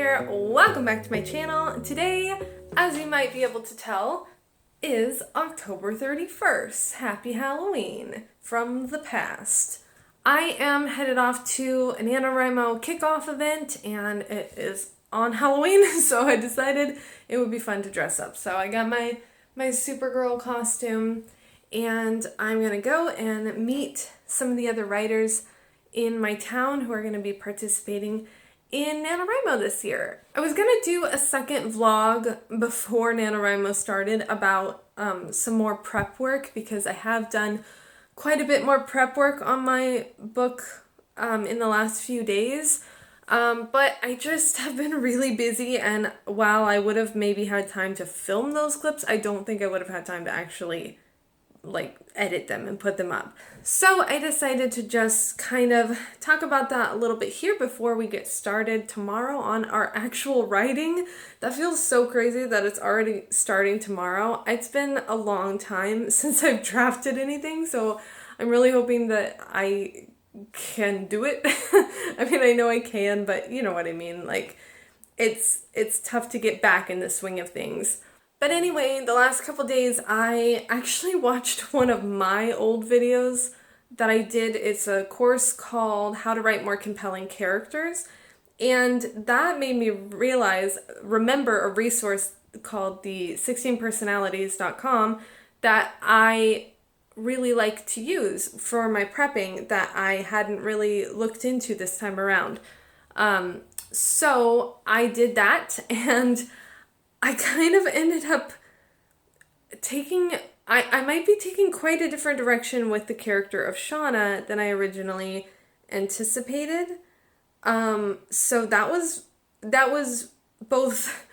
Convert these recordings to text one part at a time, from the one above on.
here, welcome back to my channel. Today, as you might be able to tell, is October 31st. Happy Halloween from the past. I am headed off to a Nanowrimo kickoff event and it is on Halloween, so I decided it would be fun to dress up. So I got my Supergirl costume and I'm gonna go and meet some of the other writers in my town who are going to be participating in Nanowrimo this year. I was going to do a second vlog before Nanowrimo started about some more prep work because I have done quite a bit more prep work on my book in the last few days. But I just have been really busy, and while I would have maybe had time to film those clips, I don't think I would have had time to actually edit them and put them up. So I decided to just kind of talk about that a little bit here before we get started tomorrow on our actual writing. That feels so crazy that it's already starting tomorrow. It's been a long time since I've drafted anything, so I'm really hoping that I can do it. I mean, I know I can, but you know what I mean. It's tough to get back in the swing of things. But anyway, the last couple days I actually watched one of my old videos that I did. It's a course called How to Write More Compelling Characters, and that made me remember a resource called the 16personalities.com that I really like to use for my prepping that I hadn't really looked into this time around. So I did that, and I kind of ended up I might be taking quite a different direction with the character of Shauna than I originally anticipated. So that was both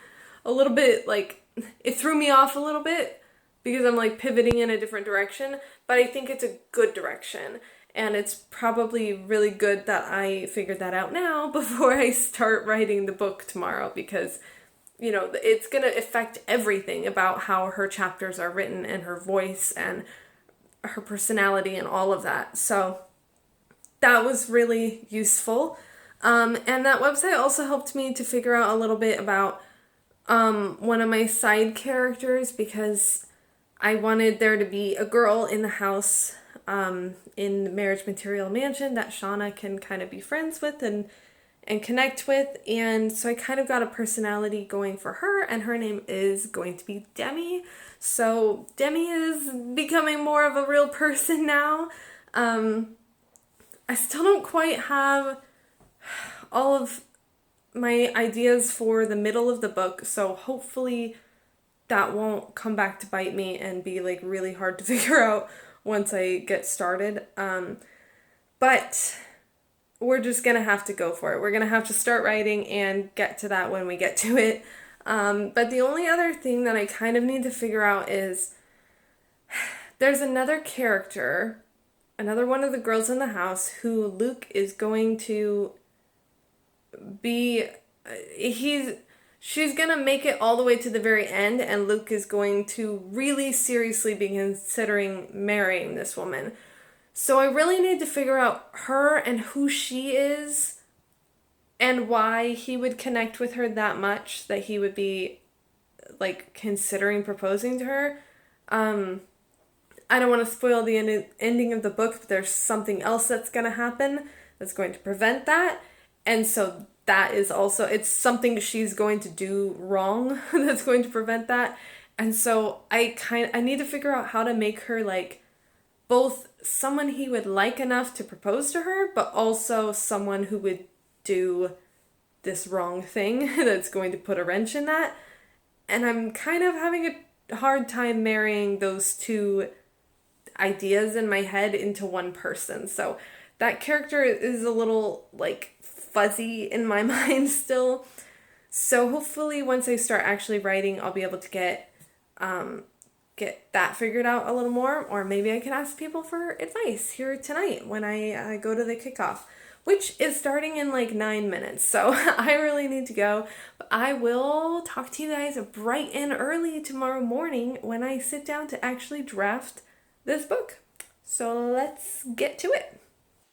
a little bit it threw me off a little bit because I'm pivoting in a different direction, but I think it's a good direction. And it's probably really good that I figured that out now before I start writing the book tomorrow, because you know, it's going to affect everything about how her chapters are written and her voice and her personality and all of that. So that was really useful. And that website also helped me to figure out a little bit about one of my side characters, because I wanted there to be a girl in the house in the Marriage Material Mansion that Shauna can kind of be friends with and connect with, and so I kind of got a personality going for her, and her name is going to be Demi. So Demi is becoming more of a real person now. I still don't quite have all of my ideas for the middle of the book, so hopefully that won't come back to bite me and be really hard to figure out once I get started. But we're just going to have to go for it. We're going to have to start writing and get to that when we get to it. But the only other thing that I kind of need to figure out is there's another character, another one of the girls in the house who Luke is going to be, she's going to make it all the way to the very end, and Luke is going to really seriously be considering marrying this woman. So I really need to figure out her and who she is and why he would connect with her that much that he would be considering proposing to her. I don't want to spoil the ending of the book, but there's something else that's going to happen that's going to prevent that. And so that is also, it's something she's going to do wrong that's going to prevent that. And so I need to figure out how to make her both someone he would like enough to propose to her, but also someone who would do this wrong thing that's going to put a wrench in that. And I'm kind of having a hard time marrying those two ideas in my head into one person. So that character is a little fuzzy in my mind still. So hopefully once I start actually writing, I'll be able to get that figured out a little more, or maybe I can ask people for advice here tonight when I go to the kickoff, which is starting in 9 minutes, so I really need to go. But I will talk to you guys bright and early tomorrow morning when I sit down to actually draft this book. So let's get to it.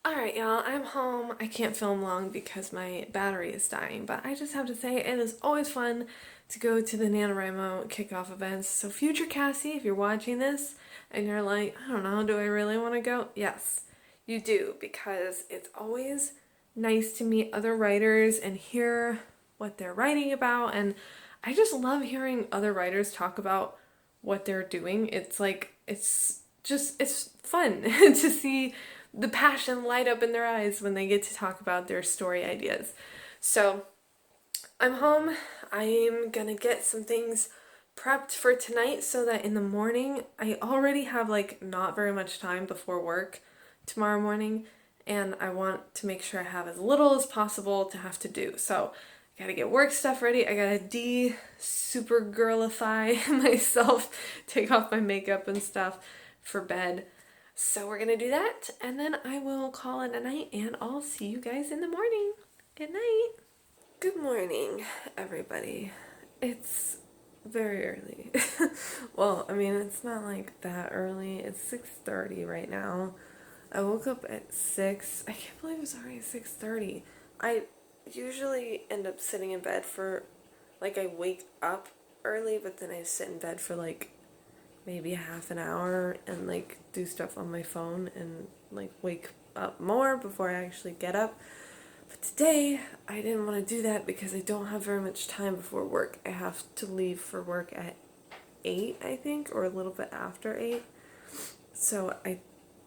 Alright, y'all, I'm home. I can't film long because my battery is dying, but I just have to say it is always fun to go to the Nanowrimo kickoff events. So, future Cassie, if you're watching this and you're like, I don't know, do I really want to go? Yes, you do, because it's always nice to meet other writers and hear what they're writing about. And I just love hearing other writers talk about what they're doing. It's like, it's fun to see the passion light up in their eyes when they get to talk about their story ideas. So I'm home. I'm gonna get some things prepped for tonight so that in the morning I already have like not very much time before work tomorrow morning, and I want to make sure I have as little as possible to have to do. So I gotta get work stuff ready. I gotta super girlify myself, take off my makeup and stuff for bed. So we're gonna do that, and then I will call it a night, and I'll see you guys in the morning. Good night. Good morning, everybody. It's very early. Well, I mean, it's not like that early. It's 6:30 right now. I woke up at 6. I can't believe it's already 6:30. I usually end up sitting in bed for, like, I wake up early, but then I sit in bed for, like, maybe half an hour and, like, do stuff on my phone and, like, wake up more before I actually get up. But today, I didn't want to do that because I don't have very much time before work. I have to leave for work at 8, I think, or a little bit after 8. So I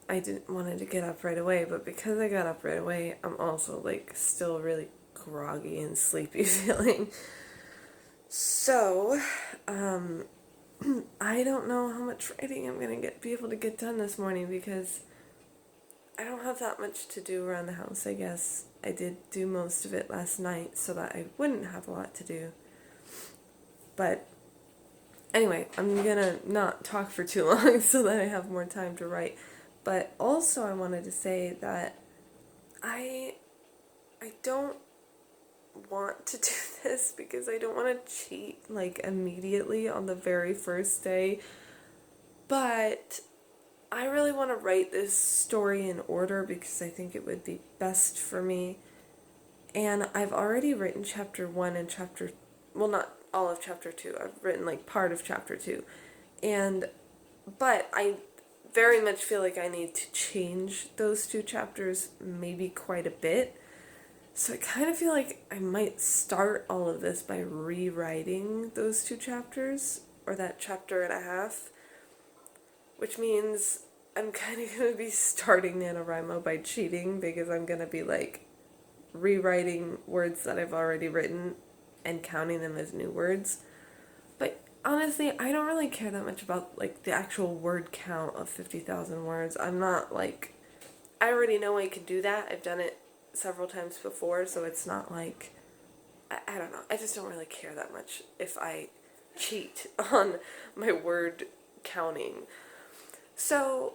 didn't wanted to get up right away, but because I got up right away, I'm also, like, still really groggy and sleepy feeling. So, I don't know how much writing I'm gonna be able to get done this morning because I don't have that much to do around the house, I guess. I did do most of it last night so that I wouldn't have a lot to do. But anyway, I'm gonna not talk for too long so that I have more time to write. But also I wanted to say that I don't want to do this because I don't want to cheat like immediately on the very first day. But I really want to write this story in order because I think it would be best for me. And I've already written chapter 1 and well, not all of chapter 2. I've written like part of chapter 2. But I very much feel like I need to change those 2 chapters maybe quite a bit. So I kind of feel like I might start all of this by rewriting those 2 chapters, or that chapter and a half, which means I'm kind of going to be starting NaNoWriMo by cheating because I'm going to be like rewriting words that I've already written and counting them as new words. But honestly, I don't really care that much about like the actual word count of 50,000 words. I'm not like, I already know I can do that. I've done it several times before, so it's not like, I don't know. I just don't really care that much if I cheat on my word counting. So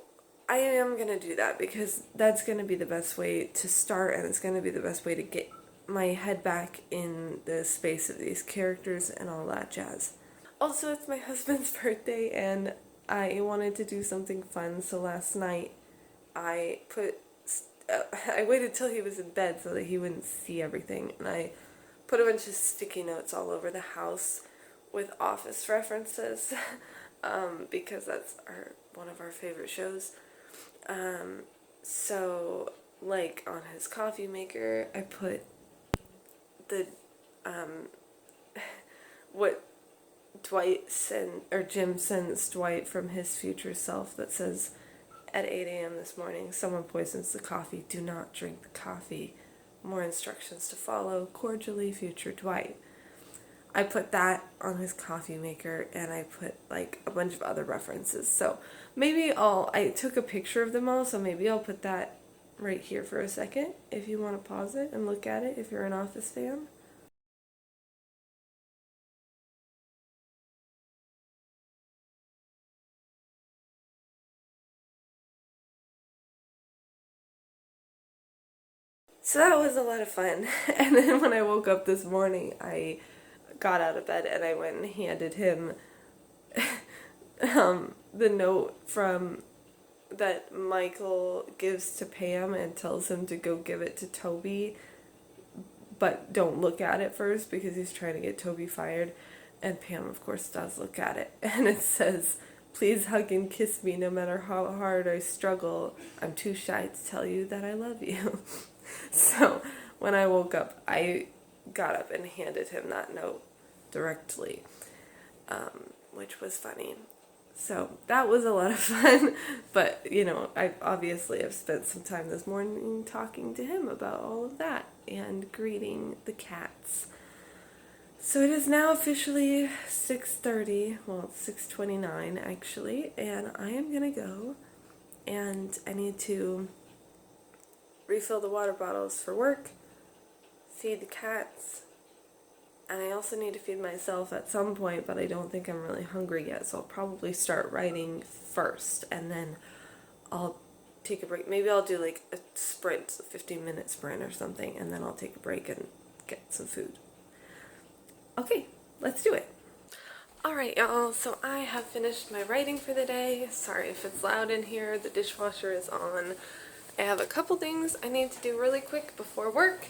I am going to do that because that's going to be the best way to start, and it's going to be the best way to get my head back in the space of these characters and all that jazz. Also, it's my husband's birthday, and I wanted to do something fun, so last night I waited till he was in bed so that he wouldn't see everything, and I put a bunch of sticky notes all over the house with Office references because that's one of our favorite shows. So, like, on his coffee maker, I put the, what Jim sends Dwight from his future self that says, at 8 a.m. this morning, someone poisons the coffee. Do not drink the coffee. More instructions to follow. Cordially, future Dwight. I put that on his coffee maker, and I put like a bunch of other references. So maybe I took a picture of them all, so maybe I'll put that right here for a second if you want to pause it and look at it if you're an Office fan. So that was a lot of fun. And then when I woke up this morning, I got out of bed and I went and handed him the note from that Michael gives to Pam and tells him to go give it to Toby, but don't look at it first because he's trying to get Toby fired. And Pam, of course, does look at it. And it says, "Please hug and kiss me no matter how hard I struggle. I'm too shy to tell you that I love you." So when I woke up, I got up and handed him that note directly, which was funny. So that was a lot of fun, but I obviously have spent some time this morning talking to him about all of that and greeting the cats. So it is now officially 6:30, well, it's 6:29 actually, and I am gonna go and I need to refill the water bottles for work, feed the cats, and I also need to feed myself at some point, but I don't think I'm really hungry yet, so I'll probably start writing first, and then I'll take a break. Maybe I'll do like a sprint, a 15-minute sprint or something, and then I'll take a break and get some food. Okay, let's do it. Alright, y'all, so I have finished my writing for the day. Sorry if it's loud in here, the dishwasher is on. I have a couple things I need to do really quick before work,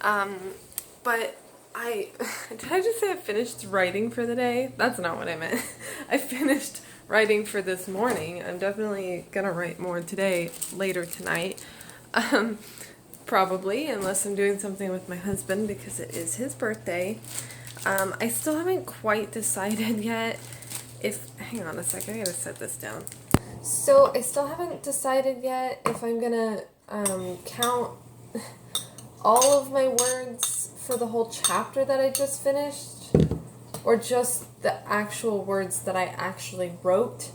but did I just say I finished writing for the day? That's not what I meant. I finished writing for this morning. I'm definitely gonna write more today, later tonight. Probably, unless I'm doing something with my husband because it is his birthday. I still haven't quite decided yet hang on a second, I gotta set this down. So I still haven't decided yet if I'm gonna count all of my words for the whole chapter that I just finished, or just the actual words that I actually wrote.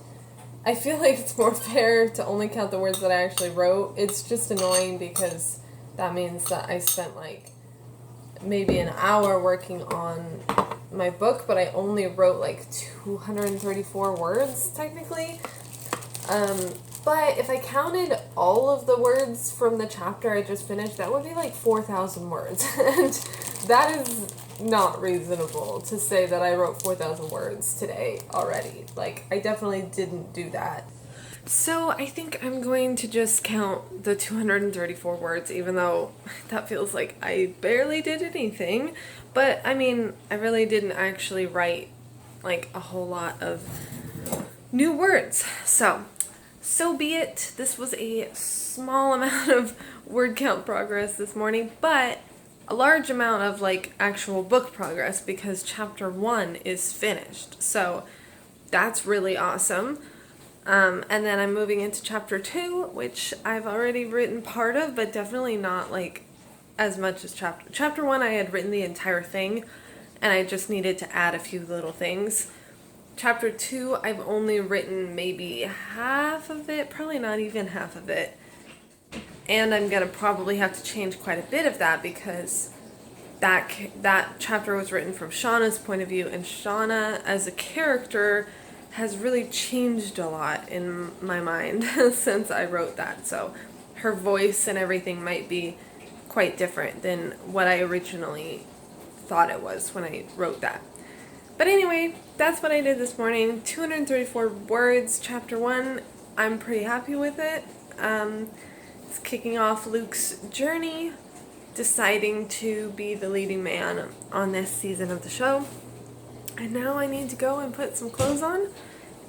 I feel like it's more fair to only count the words that I actually wrote. It's just annoying because that means that I spent like maybe an hour working on my book, but I only wrote like 234 words technically. But if I counted all of the words from the chapter I just finished, that would be like 4,000 words. And that is not reasonable to say that I wrote 4,000 words today already. Like, I definitely didn't do that. So I think I'm going to just count the 234 words, even though that feels like I barely did anything. But, I mean, I really didn't actually write, like, a whole lot of new words. So be it. This was a small amount of word count progress this morning, but a large amount of, like, actual book progress because chapter 1 is finished. So that's really awesome. And then I'm moving into chapter 2, which I've already written part of, but definitely not like as much as chapter 1. I had written the entire thing and I just needed to add a few little things. Chapter 2, I've only written maybe half of it, probably not even half of it. And I'm going to probably have to change quite a bit of that because that chapter was written from Shauna's point of view, and Shauna as a character has really changed a lot in my mind since I wrote that. So her voice and everything might be quite different than what I originally thought it was when I wrote that. But anyway, that's what I did this morning. 234 words, chapter 1. I'm pretty happy with it. It's kicking off Luke's journey, deciding to be the leading man on this season of the show. And now I need to go and put some clothes on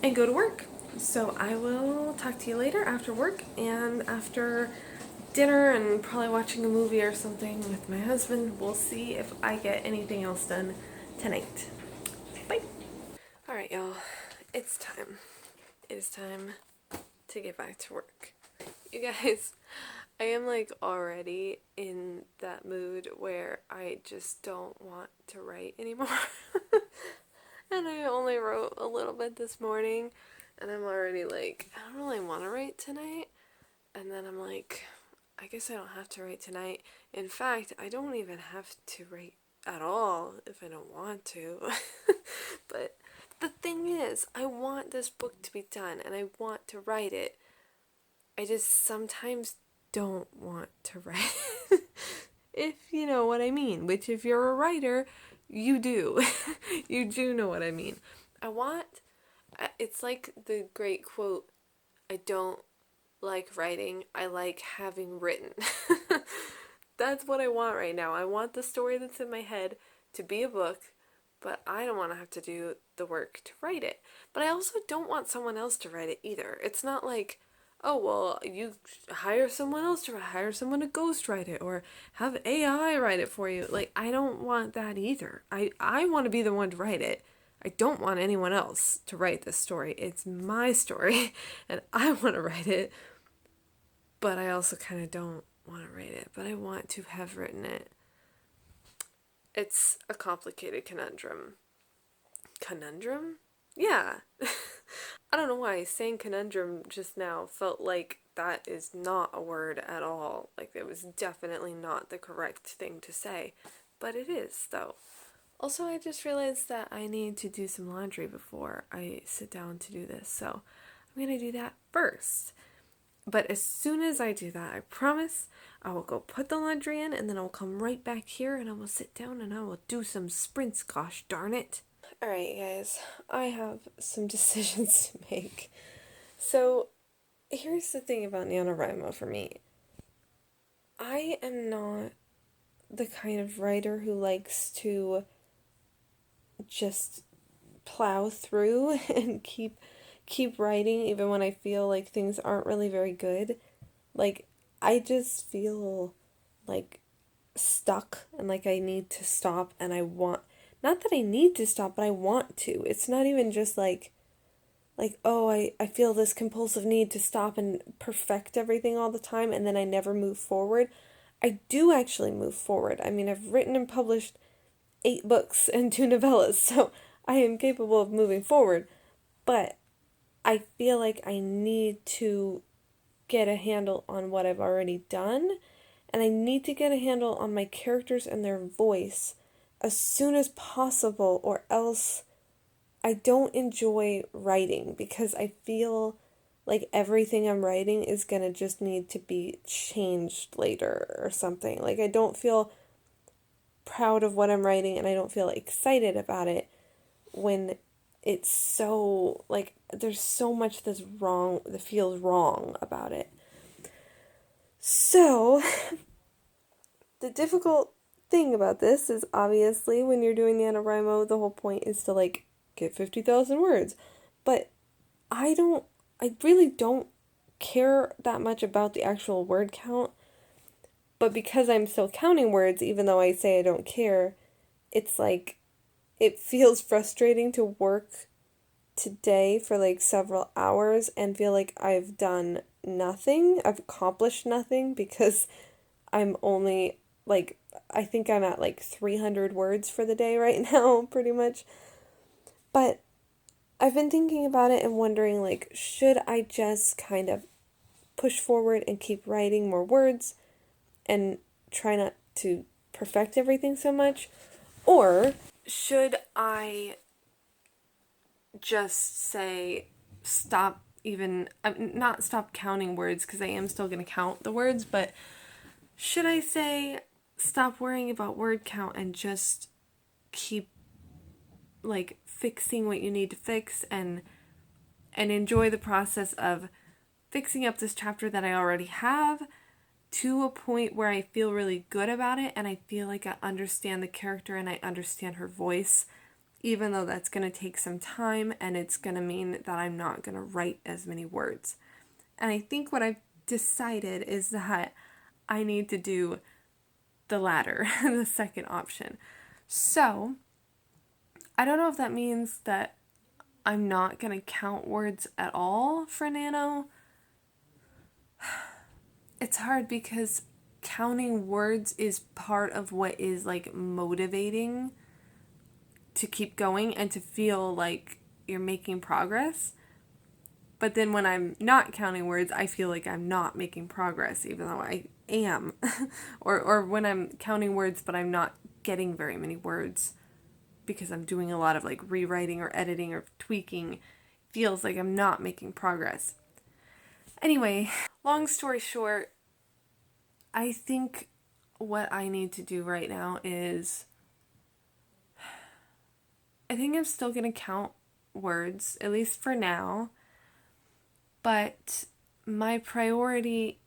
and go to work. So I will talk to you later after work and after dinner and probably watching a movie or something with my husband. We'll see if I get anything else done tonight. Bye. Alright, y'all. It's time. It is time to get back to work. You guys, I am like already in that mood where I just don't want to write anymore. And I only wrote a little bit this morning, and I'm already like, I don't really want to write tonight. And then I'm like, I guess I don't have to write tonight. In fact, I don't even have to write at all if I don't want to. But the thing is, I want this book to be done, and I want to write it. I just sometimes don't want to write it. If you know what I mean, which if you're a writer, you do. You do know what I mean. It's like the great quote, I don't like writing. I like having written. That's what I want right now. I want the story that's in my head to be a book, but I don't want to have to do the work to write it. But I also don't want someone else to write it either. It's not like, oh, well, you hire someone else to hire someone to ghostwrite it or have AI write it for you. Like, I don't want that either. I want to be the one to write it. I don't want anyone else to write this story. It's my story, and I want to write it, but I also kind of don't want to write it, but I want to have written it. It's a complicated conundrum. Conundrum? Yeah. I don't know why saying conundrum just now felt like that is not a word at all. Like it was definitely not the correct thing to say. But it is, though. Also, I just realized that I need to do some laundry before I sit down to do this. So I'm going to do that first. But as soon as I do that, I promise I will go put the laundry in and then I'll come right back here and I will sit down and I will do some sprints, gosh darn it. Alright, guys, I have some decisions to make. So, here's the thing about Nanowrimo for me. I am not the kind of writer who likes to just plow through and keep writing even when I feel like things aren't really very good. Like, I just feel like stuck and like I need to stop and I want, not that I need to stop, but I want to. It's not even just like, oh, I feel this compulsive need to stop and perfect everything all the time and then I never move forward. I do actually move forward. I mean, I've written and published 8 books and 2 novellas, so I am capable of moving forward. But I feel like I need to get a handle on what I've already done, and I need to get a handle on my characters and their voice as soon as possible, or else I don't enjoy writing because I feel like everything I'm writing is gonna just need to be changed later or something. Like, I don't feel proud of what I'm writing and I don't feel excited about it when it's so, like, there's so much that's wrong, that feels wrong about it. So, the difficult thing about this is obviously when you're doing Nanowrimo, the whole point is to, like, get 50,000 words. But I really don't care that much about the actual word count. But because I'm still counting words, even though I say I don't care, it's like, it feels frustrating to work today for like several hours and feel like I've done nothing, I've accomplished nothing because I'm only like, I think I'm at like 300 words for the day right now, pretty much. But I've been thinking about it and wondering, like, should I just kind of push forward and keep writing more words and try not to perfect everything so much? Or should I just say stop, even not stop counting words, because I am still going to count the words, but should I say stop worrying about word count and just keep like fixing what you need to fix and enjoy the process of fixing up this chapter that I already have to a point where I feel really good about it and I feel like I understand the character and I understand her voice, even though that's going to take some time and it's going to mean that I'm not going to write as many words. And I think what I've decided is that I need to do the latter, the second option. So, I don't know if that means that I'm not going to count words at all for Nano. It's hard because counting words is part of what is like motivating to keep going and to feel like you're making progress. But then when I'm not counting words, I feel like I'm not making progress, even though I am. or when I'm counting words, but I'm not getting very many words because I'm doing a lot of like rewriting or editing or tweaking, feels like I'm not making progress. Anyway, long story short, I think what I need to do right now is, I think I'm still going to count words, at least for now, but my priority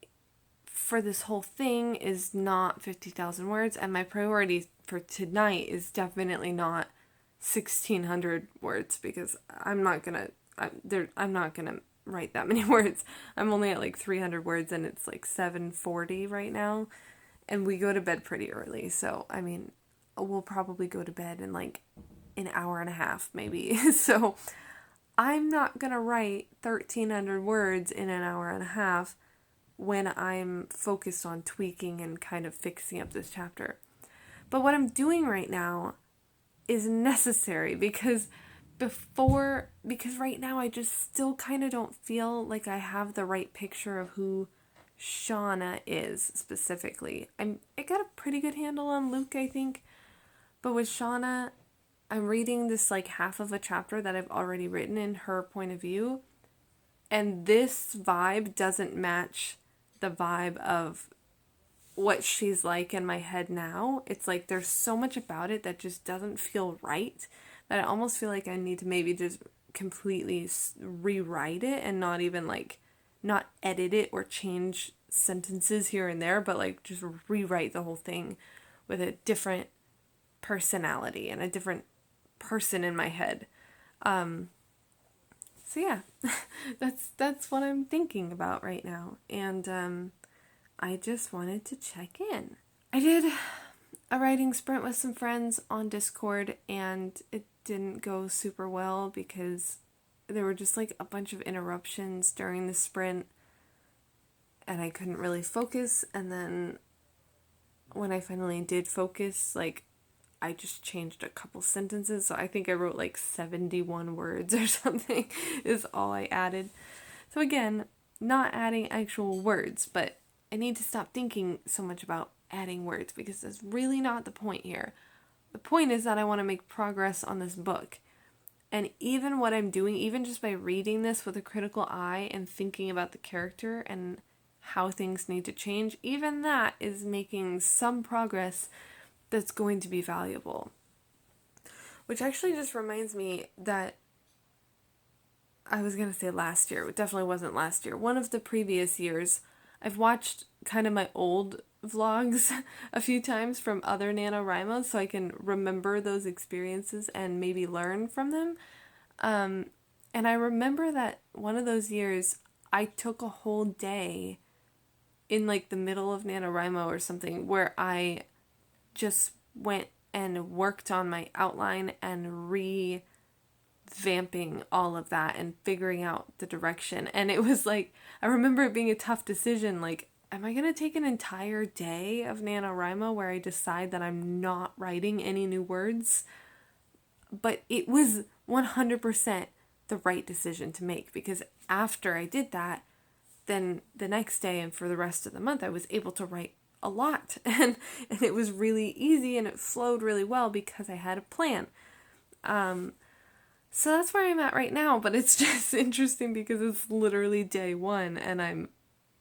for this whole thing is not 50,000 words, and my priority for tonight is definitely not 1,600 words, because I'm not gonna write that many words. I'm only at like 300 words, and it's like 7:40 right now, and we go to bed pretty early, so I mean, we'll probably go to bed in like an hour and a half maybe. So I'm not gonna write 1,300 words in an hour and a half when I'm focused on tweaking and kind of fixing up this chapter. But what I'm doing right now is necessary because right now I just still kind of don't feel like I have the right picture of who Shauna is specifically. I got a pretty good handle on Luke, I think, but with Shauna, I'm reading this like half of a chapter that I've already written in her point of view, and this vibe doesn't match the vibe of what she's like in my head now. It's like there's so much about it that just doesn't feel right that I almost feel like I need to maybe just completely rewrite it, and not even like not edit it or change sentences here and there, but like just rewrite the whole thing with a different personality and a different person in my head. So yeah, that's what I'm thinking about right now, and I just wanted to check in. I did a writing sprint with some friends on Discord, and it didn't go super well because there were just like a bunch of interruptions during the sprint, and I couldn't really focus. And then when I finally did focus, like I just changed a couple sentences, so I think I wrote like 71 words or something is all I added. So again, not adding actual words, but I need to stop thinking so much about adding words, because that's really not the point here. The point is that I want to make progress on this book. And even what I'm doing, even just by reading this with a critical eye and thinking about the character and how things need to change, even that is making some progress that's going to be valuable. Which actually just reminds me that I was going to say last year. It definitely wasn't last year. One of the previous years, I've watched kind of my old vlogs a few times from other Nanowrimos so I can remember those experiences and maybe learn from them. And I remember that one of those years, I took a whole day in like the middle of Nanowrimo or something where I just went and worked on my outline and revamping all of that and figuring out the direction. And it was like, I remember it being a tough decision, like, am I going to take an entire day of NaNoWriMo where I decide that I'm not writing any new words? But it was 100% the right decision to make, because after I did that, then the next day and for the rest of the month, I was able to write a lot, and it was really easy and it flowed really well because I had a plan. So that's where I'm at right now, but it's just interesting because it's literally day one and I'm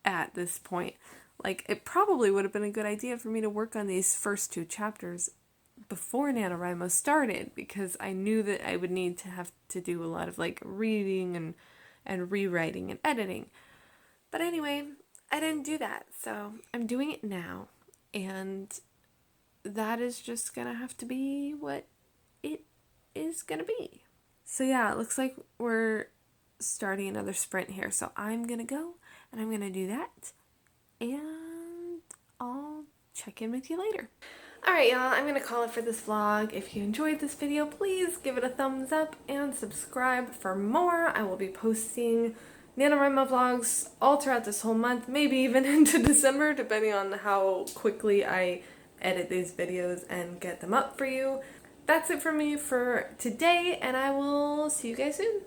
at this point. Like, it probably would have been a good idea for me to work on these first two chapters before NaNoWriMo started, because I knew that I would need to have to do a lot of like reading and rewriting and editing. But anyway, I didn't do that, so I'm doing it now, and that is just gonna have to be what it is gonna be. So yeah, it looks like we're starting another sprint here, so I'm gonna go, and I'm gonna do that, and I'll check in with you later. Alright y'all, I'm gonna call it for this vlog. If you enjoyed this video, please give it a thumbs up and subscribe for more. I will be posting NaNoWriMo vlogs all throughout this whole month, maybe even into December, depending on how quickly I edit these videos and get them up for you. That's it for me for today, and I will see you guys soon.